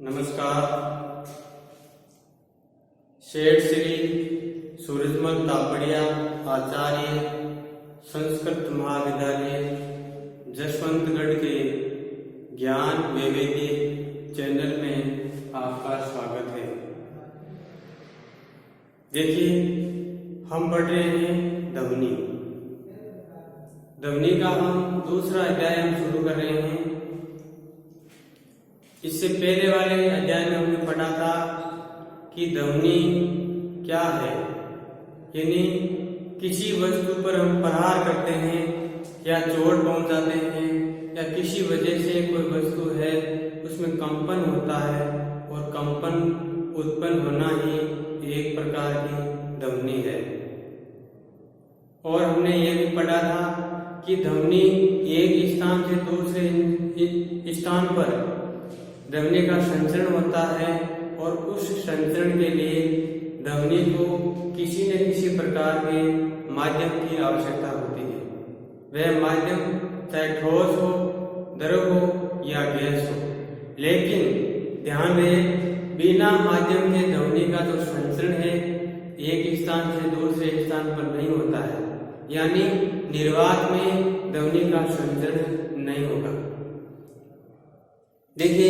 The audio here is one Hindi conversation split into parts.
नमस्कार। शेठ श्री सूरजमल तापड़िया आचार्य संस्कृत महाविद्यालय जसवंतगढ़ के ज्ञान वैवेद्य चैनल में आपका स्वागत है। देखिए, हम पढ़ रहे हैं ध्वनि। ध्वनि का हम दूसरा अध्याय हम शुरू कर रहे हैं। इससे पहले वाले अध्याय में हमने पढ़ा था कि ध्वनि क्या है, यानी किसी वस्तु पर हम प्रहार करते हैं या चोट पहुंचाते हैं या किसी वजह से कोई वस्तु है उसमें कंपन होता है और कंपन उत्पन्न होना ही एक प्रकार की ध्वनि है। और हमने ये भी पढ़ा था कि ध्वनि एक स्थान से दूसरे स्थान पर ध्वनि का संचरण होता है और उस संचरण के लिए ध्वनि को किसी न किसी प्रकार के माध्यम की आवश्यकता होती है। वह माध्यम चाहे ठोस हो, द्रव हो या गैस हो, लेकिन ध्यान रहे बिना माध्यम के ध्वनि का जो संचरण है एक स्थान से दूसरे स्थान पर नहीं होता है, यानी निर्वात में ध्वनि का संचरण नहीं होगा। देखिए,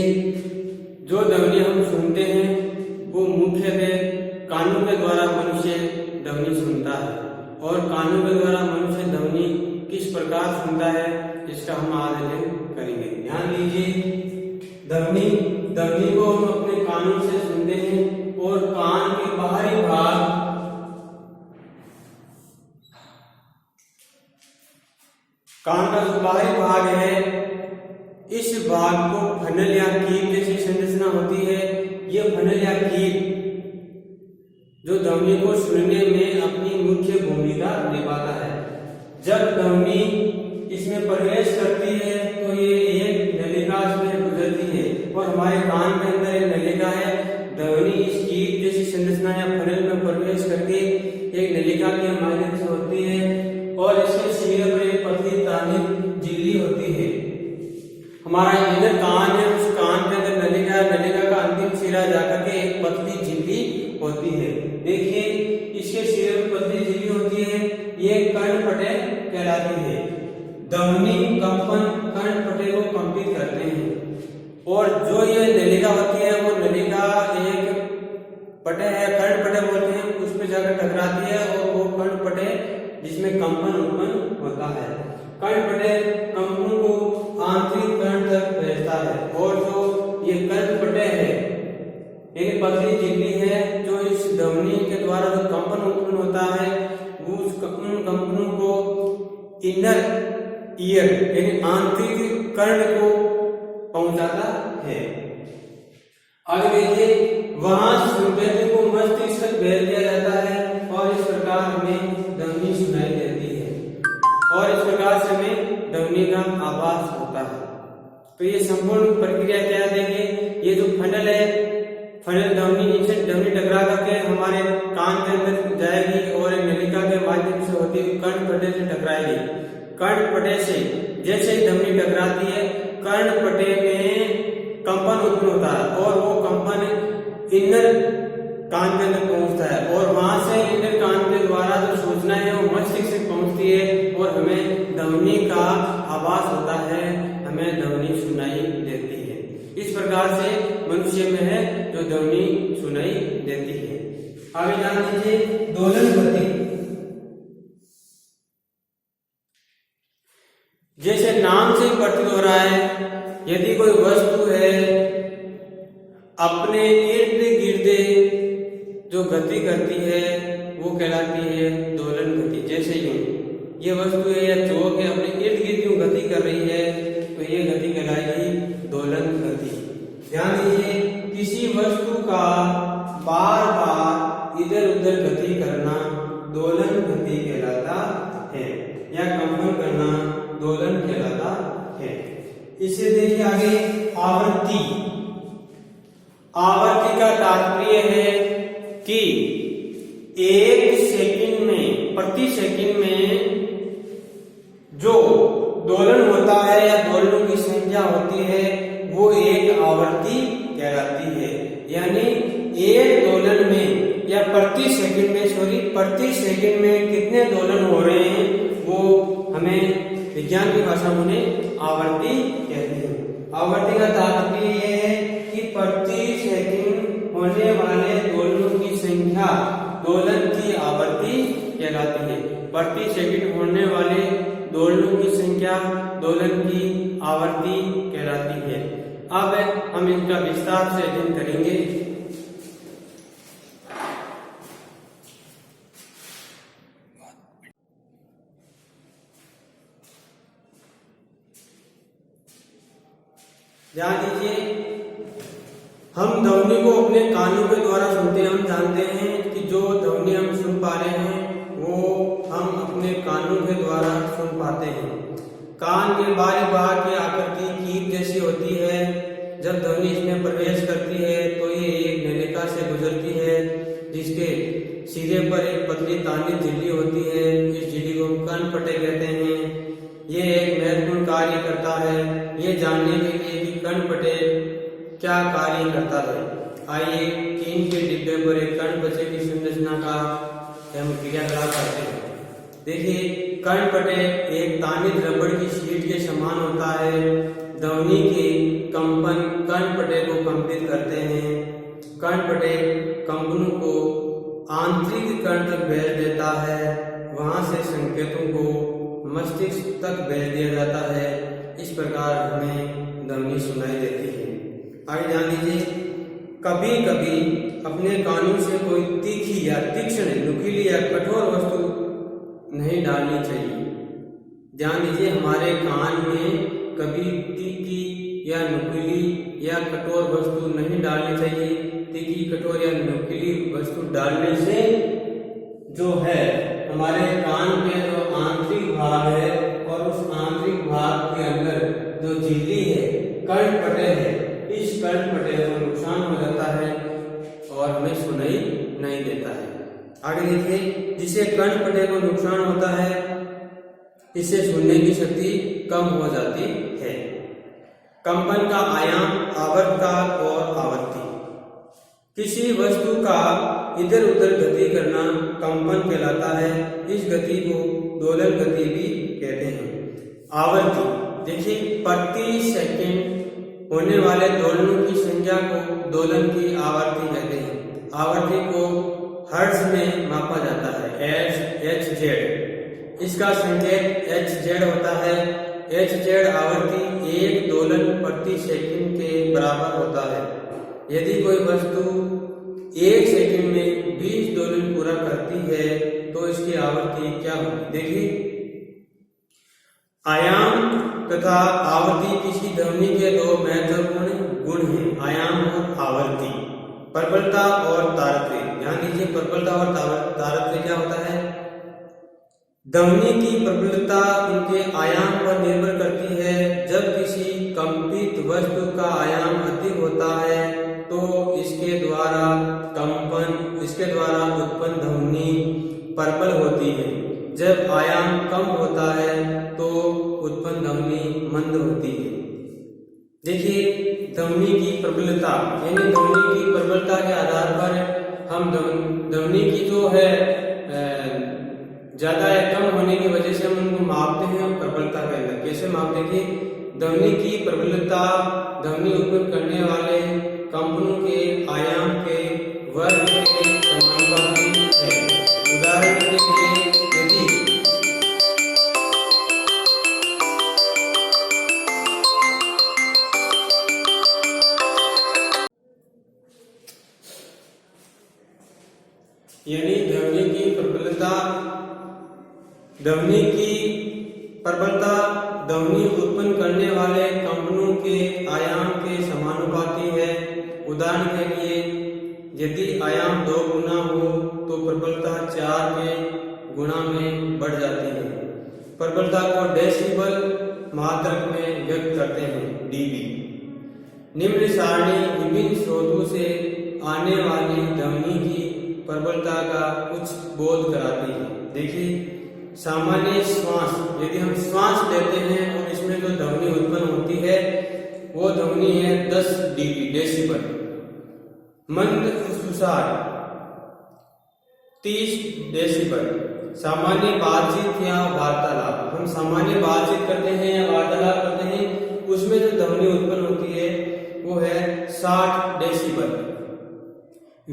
जो ध्वनि हम सुनते हैं वो मुख्यतः कानों के द्वारा मनुष्य ध्वनि सुनता है। और कानों के द्वारा मनुष्य ध्वनि किस प्रकार सुनता है इसका हम आज अध्ययन करेंगे। ध्यान दीजिए, ध्वनि को हम अपने कानों से सुनते हैं और कान के बाहरी भाग कान का जो बाहरी भाग है इस भाग को फनल या कील जैसी संरचना होती है। यह फनल या कील जो ध्वनि को सुनने में अपनी मुख्य भूमिका निभाता है। जब ध्वनि इसमें प्रवेश करती है तो ये एक नलिका से गुजरती है और हमारे कान के अंदर एक नलिका है। ध्वनि इस कील जैसी संरचना या फनल में प्रवेश करके एक नलिका के माध्यम से होती है और इसके सिरे पर एक पतली तानित झिल्ली होती है। हमारा इधर कान है, उस कान के अंदर नलिका का अंतिम सिरा जाकर के एक पतली झिल्ली होती है। देखिए, इसके सिरे पर पतली झिल्ली होती है, ये कर्णपटे कहलाती है। ध्वनि कंपन कर्णपटे को कंपित करते हैं और जो ये नलिका होती है वो नलिका एक पटे है, कर्णपटे बोलते हैं, उस पर जाकर टकराती है और वो कर्णपटे जिसमें कंपन उत्पन्न होता है। कर्णपटे कंपन को आंतरिक कर्ण तक भेजता है और जो ये कर्णपटे है यानी पतली झिल्ली है जो इस ध्वनि के द्वारा जो कंपन उत्पन्न होता है वो उस कंपनों को इनर ईयर यानी आंतरिक कर्ण को पहुंचाता है। आगे देखिए, वहां सुनते को मस्तिष्क तक भेज दिया जाता है और इस प्रकार हमें ध्वनि सुनाई देती है और इस प्रकार से हमें ध्वनि का आभास होता है। तो ये संपूर्ण प्रक्रिया क्या देंगे, ये जो फनल है, फनल ध्वनि टकरा करके हमारे कान के अंदर जाएगी और एक नलिका के माध्यम से होती हुई कर्णपटे से टकराएगी। कर्णपटे से जैसे ही ध्वनि टकराती है कर्णपटे में कंपन उत्पन्न होता है और वो कंपन इनर कान के अंदर पहुंचता है और वहां से इनर कान के द्वारा जो सूचना है वो मस्तिष्क से पहुंचती है और हमें ध्वनि का आभास होता है, हमें ध्वनि सुनाई देती है। इस प्रकार से मनुष्य में है जो ध्वनि सुनाई देती है। आगे जान लीजिए, दोलन गति। जैसे नाम से प्रतीत हो रहा है, यदि कोई वस्तु है अपने इर्द गिर्द जो गति करती है वो कहलाती है दोलन गति। जैसे ये वस्तु है या चौक है अपने इर्द गिर्द यूं गति कर रही है तो ये गति कहलाएगी दोलन गति। ध्यान दीजिए, किसी वस्तु का बार बार इधर उधर गति करना दोलन गति कहलाता है या कंपन करना दोलन कहलाता है। इससे देखिए आगे, आवृत्ति। आवृत्ति का तात्पर्य है कि एक सेकंड में, प्रति सेकंड में जो दोलन होता है या दोलनों की संख्या होती है वो एक आवृत्ति कहलाती है। कहलाती है। यानी एक दोलन में या प्रति सेकंड में कितने दोलन हो रहे हैं वो हमें विज्ञान की भाषा में उन्हें आवर्ती कहते हैं। आवर्ती का तात्पर्य यह है कि प्रति सेकंड होने वाले दोलनों की संख्या दोलन की आवर्ती कहलाती है। प्रति सेकंड होने वाले दोलनों की संख्या दोलन की आवर्ती कहलाती है। अब हम इनका विस्तार से अध्ययन करेंगे। ध्यान दीजिए, हम ध्वनि को अपने कानों के द्वारा सुनते हैं। हम जानते हैं कि जो ध्वनि हम सुन पा रहे हैं वो हम अपने कानों के द्वारा सुन पाते हैं। कान के बाहरी भाग की आकृति कीप जैसी होती है। जब ध्वनि इसमें प्रवेश करती है तो ये एक नलिका से गुजरती है जिसके सिरे पर एक पतली तानी झिल्ली होती है। इस झिल्ली को हम कर्णपटे कहते हैं। ये एक महत्वपूर्ण कार्य करता है। ये जानने के लिए कि कर्णपटे क्या कार्य करता है, आइए टीन के डिब्बे पर एक कर्णपटे की संरचना का हम क्रियाकलाप करते हैं। देखिए, कर्णपटे एक तानित रबड़ की शीट के समान होता है। ध्वनि के कंपन कर्णपटे को कंपित करते हैं। कर्णपटे कंपनों को आंतरिक कर्ण तक भेज देता है। वहां से संकेतों को मस्तिष्क तक भेज दिया जाता है। इस प्रकार हमें ध्वनि सुनाई देती है। आगे ध्यान दीजिए, कभी कभी अपने कानों से कोई तीखी या तीक्ष्ण, नुकीली या कठोर वस्तु नहीं डालनी चाहिए। ध्यान दीजिए, हमारे कान में कभी तीखी या नुकीली या कठोर वस्तु नहीं डालनी चाहिए। तीखी, कठोर या नुकीली वस्तु डालने से जो है हमारे कान के जो आंतरिक भाग है और उस आंतरिक भाग के अंदर जो झिल्ली है, कर्णपटे है, इस कर्णपटे को नुकसान हो जाता है और हमें सुनाई नहीं देता है। आगे देखिए, जिससे कर्णपटे को नुकसान होता है इससे सुनने की शक्ति कम हो जाती है। कंपन का आयाम, आवर्तकाल और आवृत्ति। किसी वस्तु का इधर उधर गति करना कंपन कहलाता है। इस गति को दोलन गति भी कहते हैं। आवृत्ति, देखिए, प्रति सेकंड होने वाले दोलनों की संख्या को दोलन की आवृत्ति कहते हैं। आवृत्ति को हर्ट्ज में मापा जाता है, HZ। इसका संकेत HZ होता है। HZ आवृत्ति एक दोलन प्रति सेकंड के बराबर होता है। यदि कोई वस्तु एक सेकंड में 20 दोलन पूरा करती है तो इसकी आवृत्ति क्या होगी? देखिए, आयाम तथा आवृत्ति किसी ध्वनि के दो महत्वपूर्ण गुण हैं, आयाम और आवृत्ति। प्रबलता और तारतम्य। ध्यान दीजिए, प्रबलता और तारतम्य क्या होता है? ध्वनि की प्रबलता उनके आयाम पर निर्भर करती है। जब किसी कंपित वस्तु का आयाम अधिक होता है तो इसके द्वारा उत्पन्न ध्वनि प्रबल होती है। जब आयाम कम होता है तो उत्पन्न ध्वनि मंद होती है। देखिए, ध्वनि की प्रबलता, यानी ध्वनि की प्रबलता के आधार पर हम ध्वनि की जो है ज्यादा या कम होने की वजह से हम उनको मापते हैं प्रबलता के अंदर। कैसे मापते हैं? ध्वनि की प्रबलता ध्वनि उत्पन्न करने वाले कंपनों के आयाम के वर्ग के समानुपाती है। उदाहरण के लिए, यानी ध्वनि की प्रबलता ध्वनि उत्पन्न करने वाले कंपनों के आयाम के समानुपाती है। उदाहरण के लिए, यदि आयाम 2 गुना हो तो प्रबलता 4 के गुणा में बढ़ जाती है। प्रबलता को डेसिबल मात्रक में व्यक्त करते हैं, डीबी। निम्न सारणी विभिन्न स्रोतों से आने वाली ध्वनि की प्रबलता का कुछ बोध कराती है। देखिए, सामान्य श्वास, यदि हम श्वास लेते हैं और इसमें जो ध्वनि उत्पन्न होती है वो ध्वनि है 10 डेसिबल। मंद फुसफुसाहट 30 डेसिबल। सामान्य बातचीत या वार्तालाप, हम सामान्य बातचीत करते हैं या वार्तालाप करते हैं, उसमें जो ध्वनि उत्पन्न होती है वो है 60 डेसिबल।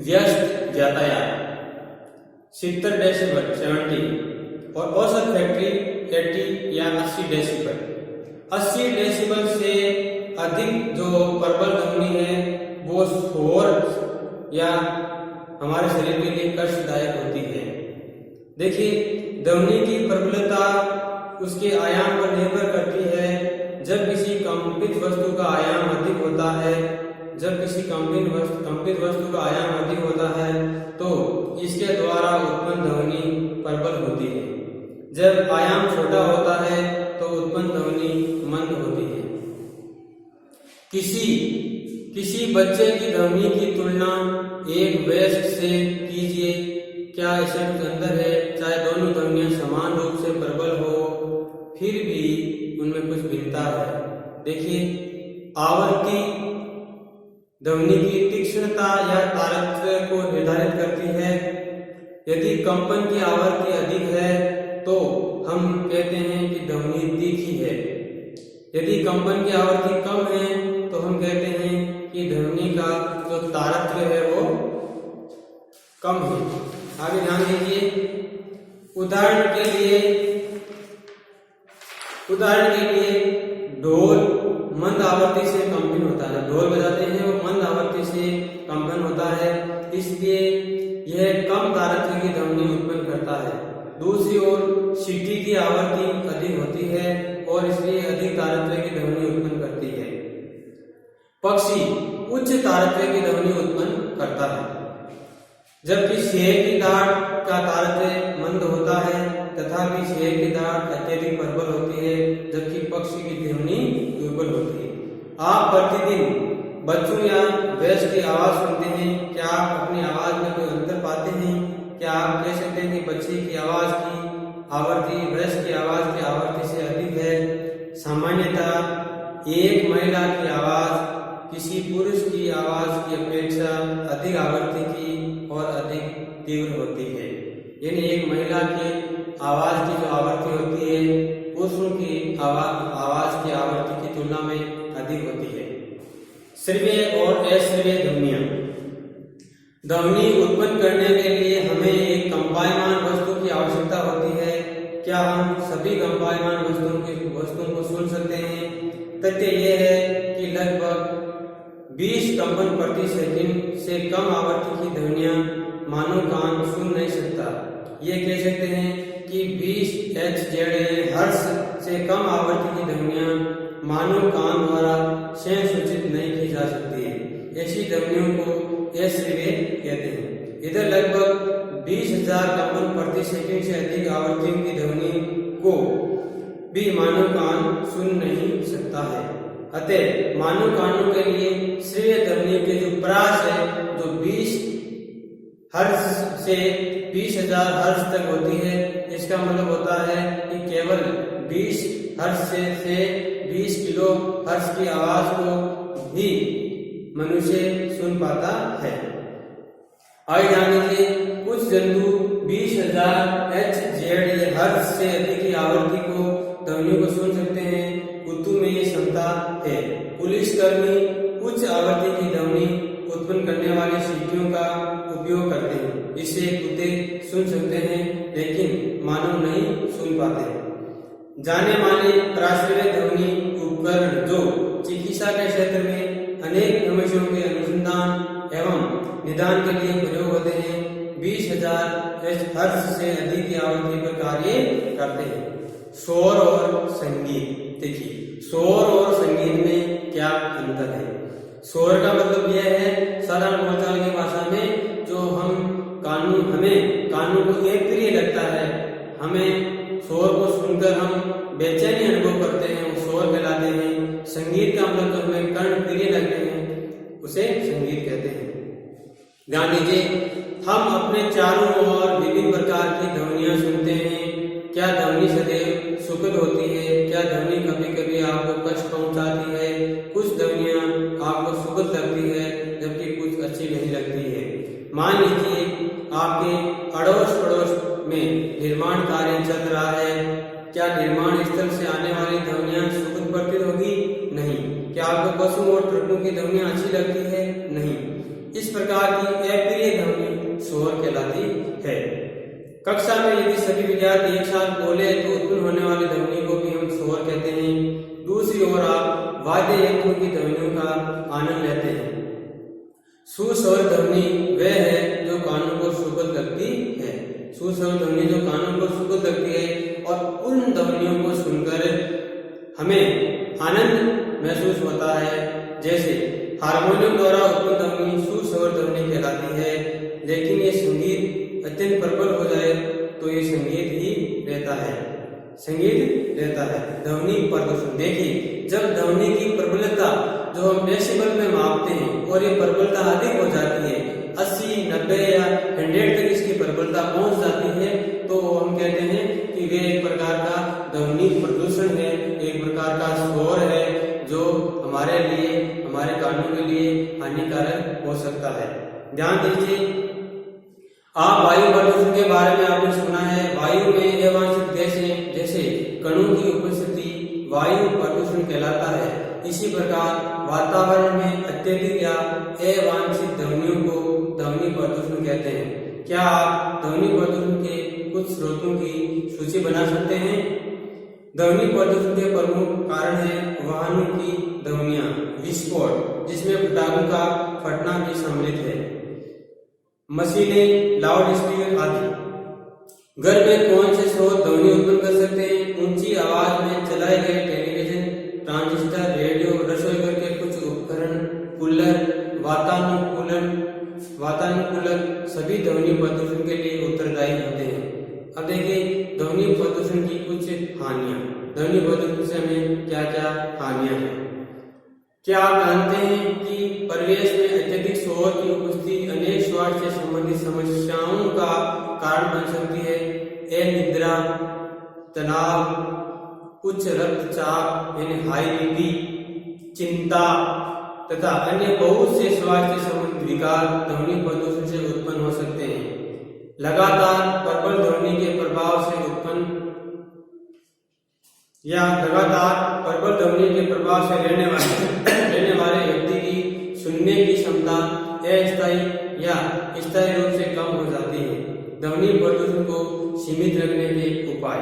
व्यस्त यातायात 70 डेसिबल 70, और औसत फैक्ट्री 80 या 80 डेसिबल। 80 डेसिबल से अधिक जो प्रबल ध्वनि है वो शोर या हमारे शरीर के लिए कष्टदायक होती है। देखिए, ध्वनि की प्रबलता उसके आयाम पर निर्भर करती है। जब किसी कंपित वस्तु का आयाम अधिक होता है, जब किसी कंपित वस्तु का आयाम अधिक होता है तो इसके द्वारा उत्पन्न ध्वनि प्रबल होती है। जब आयाम छोटा होता है तो उत्पन्न ध्वनि मंद होती है। किसी बच्चे की ध्वनि की तुलना एक वयस्क से कीजिए, क्या इसमें कुछ अंतर है? चाहे दोनों ध्वनियां समान रूप से प्रबल हो, फिर भी उनमें कुछ भिन्नता है। देखिए, आवृत्ति ध्वनि की तीक्ष्णता या तारतम्य को निर्धारित करती है। यदि कंपन की आवृत्ति अधिक है तो हम कहते हैं कि ध्वनि तीखी है। यदि कंपन की आवृत्ति कम है तो हम कहते हैं कि ध्वनि का जो तारतम्य है वो कम है। आगे ध्यान दीजिए, उदाहरण के लिए ढोल मंद आवृत्ति से कंपन होता है। ढोल बजाते हैं वो मंद आवृत्ति से कंपन होता है, इसलिए यह कम तारतम्य की ध्वनि उत्पन्न करता है। दूसरी ओर सीटी की आवृत्ति अधिक होती है और इसलिए अधिक तारतम्य की ध्वनि उत्पन्न करती है। पक्षी उच्च तारतम्य की ध्वनि उत्पन्न करता है, जबकि शेर की दाढ़ का तारतम्य मंद होता है, तथापि शेर की दाढ़ अत्यधिक प्रबल होती है, जबकि पक्षी की ध्वनि दुर्बल होती है। आप प्रतिदिन बच्चों या वयस्क की आवाज सुनते हैं, क्या आप अपनी आवाज में कोई अंतर पाते हैं? क्या आप कह सकते हैं कि बच्चे की आवाज की आवृत्ति वयस्क की आवाज की आवृत्ति से अधिक है? सामान्यतः एक महिला की आवाज किसी पुरुष की आवाज की अपेक्षा अधिक आवृत्ति की और अधिक तीव्र होती है। यानी एक महिला की आवाज की जो आवृत्ति होती है पुरुषों की आवाज की आवृत्ति की तुलना में अधिक होती है। श्रव्य और अश्रव्य ध्वनियां। ध्वनि उत्पन्न करने के लिए हमें एक कंपायमान वस्तु की आवश्यकता होती है। क्या हम सभी कंपायमान वस्तुओं को सुन सकते हैं? तथ्य यह है कि लगभग 20 कंपन प्रति सेकंड से कम आवृत्ति की ध्वनियां मानव कान सुन नहीं सकता। ये कह सकते हैं कि 20 हर्ट्ज से कम आवृत्ति की ध्वनियां मानव कान द्वारा स्वयं सूचित नहीं की जा सकती है। ऐसी ध्वनियों को अश्रव्य कहते हैं। इधर लगभग 20,000 कंपन प्रति सेकंड से अधिक आवृत्तियों की ध्वनि को भी मानव कान सुन नहीं सकता है। अतः मानव कानों के लिए श्रव्य ध्वनि के जो प्रास है जो 20 हर्ट्ज से 20,000 हर्ट्ज तक होती है, इसका मतलब होता है कि केवल 20 हर्ट्ज से 20 किलो हर्ट्ज की आवाज को भी मनुष्य सुन पाता है। आइए ध्यान दीजिए, कुछ जंतु 20,000 हर्ट्ज से अधिक की आवृत्ति को ध्वनि को सुन सकते हैं। कुत्तों में ये क्षमता है। पुलिसकर्मी उच्च आवृत्ति की ध्वनि उत्पन्न करने वाली सीटियों का उपयोग करते हैं। इससे कुत्ते सुन सकते हैं लेकिन मानव नहीं सुन पाते। जाने माने प्राश्रव्य ध्वनि उपकरण जो चिकित्सा के क्षेत्र में अनेक समस्याओं के अनुसंधान एवं निदान के लिए प्रयोग होते हैं, 20,000 हर्ट्ज से अधिक की आवृत्ति पर कार्य करते हैं। शोर और संगीत। देखिए, शोर और संगीत में क्या अंतर है? शोर का मतलब यह है साधारण बोलचाल की भाषा में जो हमें कानों को अप्रिय लगता है, हमें शोर को सुनकर हम बेचैनी अनुभव करते हैं, वो शोर कहलाते हैं। संगीत का मतलब जो हमें कर्ण प्रिय लगते हैं उसे संगीत कहते हैं। ध्यान दीजिए, हम अपने चारों ओर विभिन्न प्रकार की ध्वनियां सुनते हैं। क्या ध्वनि सदैव सुखद होती है? क्या ध्वनि कभी कभी आपको कष्ट पहुंचाती है? कुछ ध्वनियां आपको सुखद लगती है जबकि कुछ अच्छी नहीं लगती। निर्माण स्थल से आने वाली ध्वनियां सुखद प्रतीत होगी? नहीं। क्या आपको बसों और ट्रकों की ध्वनियां अच्छी लगती है? नहीं। इस प्रकार की अप्रिय ध्वनि शोर कहलाती है। कक्षा में यदि सभी विद्यार्थी एक साथ बोले तो उत्पन्न होने वाली ध्वनि को भी हम शोर कहते हैं। दूसरी ओर आप वाद्य यंत्रों की ध्वनियों का आनंद लेते हैं। सुस्वर ध्वनि वह है जो कानों को सुखद लगती है। सुस्वर ध्वनि जो कानों को सुखद लगती है और उन ध्वनियों को सुनकर हमें आनंद महसूस होता है। जैसे हारमोनियम द्वारा उत्पन्न ध्वनि सुस्वर ध्वनि कहलाती है। लेकिन ये संगीत अत्यंत प्रबल हो जाए तो ये संगीत ही रहता है, संगीत रहता है। ध्वनि प्रदूषण, देखिए जब ध्वनि की प्रबलता जो हम डेसिबल में मापते हैं और ये प्रबलता अधिक हो जाती है, 80, 90 या 100 तक इसकी प्रबलता पहुंच जाती है, तो हम कहते हैं कि वे एक प्रकार का ध्वनि प्रदूषण है, एक प्रकार का शोर है जो हमारे लिए, हमारे कानों के लिए हानिकारक हो सकता है। ध्यान दीजिए, आप वायु प्रदूषण के बारे में आपने सुना है। वायु में अवांछित गैसें जैसे कणों की उपस्थिति वायु प्रदूषण कहलाता है। इसी प्रकार वातावरण में अत्यधिक या अवांछित ध्वनियों को ध्वनि प्रदूषण कहते हैं। क्या आप ध्वनि प्रदूषण के कुछ स्रोतों की सूची बना सकते हैं? ध्वनि प्रदूषण के प्रमुख कारण है वाहनों की ध्वनियां, विस्फोट जिसमें पटाखों का फटना भी सम्मिलित है, मशीनें, लाउड स्पीकर आदि। घर में कौन से स्रोत ध्वनि उत्पन्न कर सकते हैं? ऊंची आवाज में चलाए गए टेलीविजन, ट्रांजिस्टर, रेडियो, रसोई घर के कुछ उपकरण, कूलर, वातानुकूलक सभी ध्वनि प्रदूषण के लिए उत्तरदायी होते हैं। अब देखिए ध्वनि प्रदूषण की कुछ हानियां। ध्वनि प्रदूषण से हमें क्या क्या हानियां हैं? क्या आप जानते हैं कि परिवेश में अत्यधिक शोर की उपस्थिति अनेक स्वास्थ्य से संबंधित समस्याओं का कारण बन सकती है? अनिद्रा, तनाव, उच्च रक्तचाप यानी हाई बीपी, चिंता तथा अन्य बहुत से स्वास्थ्य संबंधित विकार ध्वनि प्रदूषण से उत्पन्न हो सकते हैं। लगातार प्रबल ध्वनि के प्रभाव से रहने वाले व्यक्ति की सुनने की क्षमता अस्थायी या स्थायी रूप से कम हो जाती है। ध्वनि प्रदूषण को सीमित रखने के उपाय।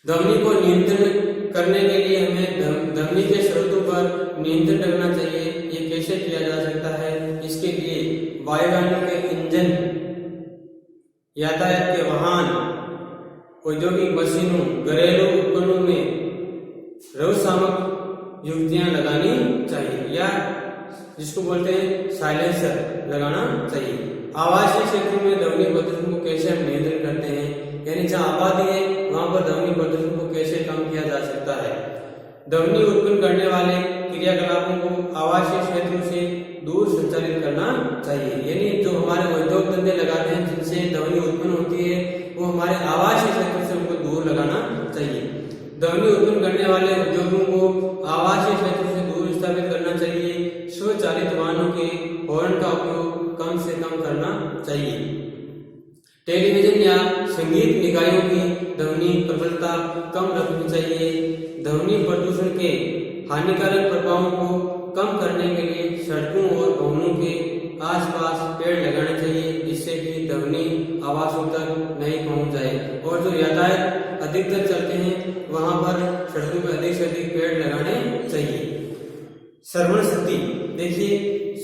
ध्वनि को नियंत्रण करने के लिए हमें ध्वनि के स्रोतों पर नियंत्रण रखना चाहिए। ये कैसे किया जा सकता है? इसके लिए वायुयानों के इंजन, यातायात के वाहन, औद्योगिक मशीनों, घरेलू उपकरणों में रवसामक युक्तियां लगानी चाहिए या जिसको बोलते हैं साइलेंसर लगाना चाहिए। आवासीय क्षेत्रों में ध्वनि प्रदूषण को कैसे हम नियंत्रण करते हैं, यानी जहाँ आबादी है वहां पर ध्वनि प्रदूषण को कैसे कम किया जा सकता है? ध्वनि उत्पन्न करने वाले क्रियाकलापों को आवासीय क्षेत्रों से दूर संचालित करना चाहिए। यानी जो हमारे उद्योग धंधे लगाते हैं जिनसे ध्वनि उत्पन्न होती है वो हमारे आवासीय क्षेत्र से उनको दूर लगाना चाहिए। ध्वनि उत्पन्न करने वाले उद्योगों को आवासीय क्षेत्र से दूर स्थापित करना चाहिए। स्वचालित वाहनों के हॉर्न का उपयोग कम से कम करना चाहिए। टेलीविजन या संगीत निकायों की ध्वनि प्रबलता कम रखनी चाहिए। ध्वनि प्रदूषण के हानिकारक प्रभावों को कम करने के लिए सड़कों और भवनों के आसपास पेड़ लगाने चाहिए जिससे कि ध्वनि आवासों तक नहीं पहुंच जाए। और जो यातायात अधिकतर चलते हैं वहां पर सड़कों पर अधिक से अधिक पेड़ लगाने चाहिए। श्रवण शक्ति, देखिए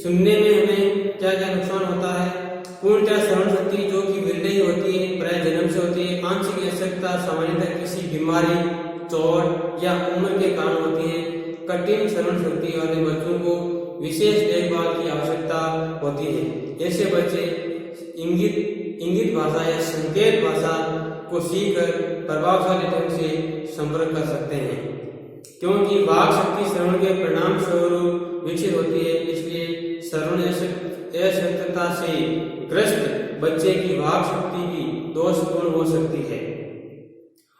सुनने में हमें क्या क्या नुकसान होता है? पूर्णतः श्रवण शक्ति जो कि विरली होती है, प्राय जन्म से होती है। आंशिक आवश्यकता सामान्यतः किसी बीमारी, चोट या उम्र के कारण होती है। कठिन श्रवण शक्ति वाले बच्चों को विशेष देखभाल की आवश्यकता होती है। ऐसे बच्चे इंगित भाषा या संकेत भाषा को सीखकर प्रभावशाली ढंग से संपर्क कर सकते हैं। क्योंकि वाक शक्ति श्रवण के परिणाम स्वरूप विकसित होती है, इसलिए श्रवण अशक्तता से ग्रस्त बच्चे की वाक शक्ति भी दोषपूर्ण हो सकती है।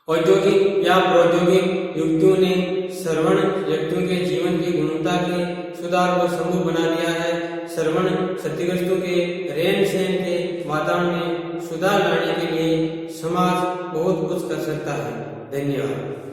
औद्योगिक या प्रौद्योगिक युक्तियों ने श्रवण व्यक्तियों के जीवन की गुणवत्ता के सुधार को संभव बना दिया है। श्रवण क्षतिग्रस्तों के रहन सहन के वातावरण में सुधार लाने के लिए समाज बहुत कुछ कर सकता है। धन्यवाद।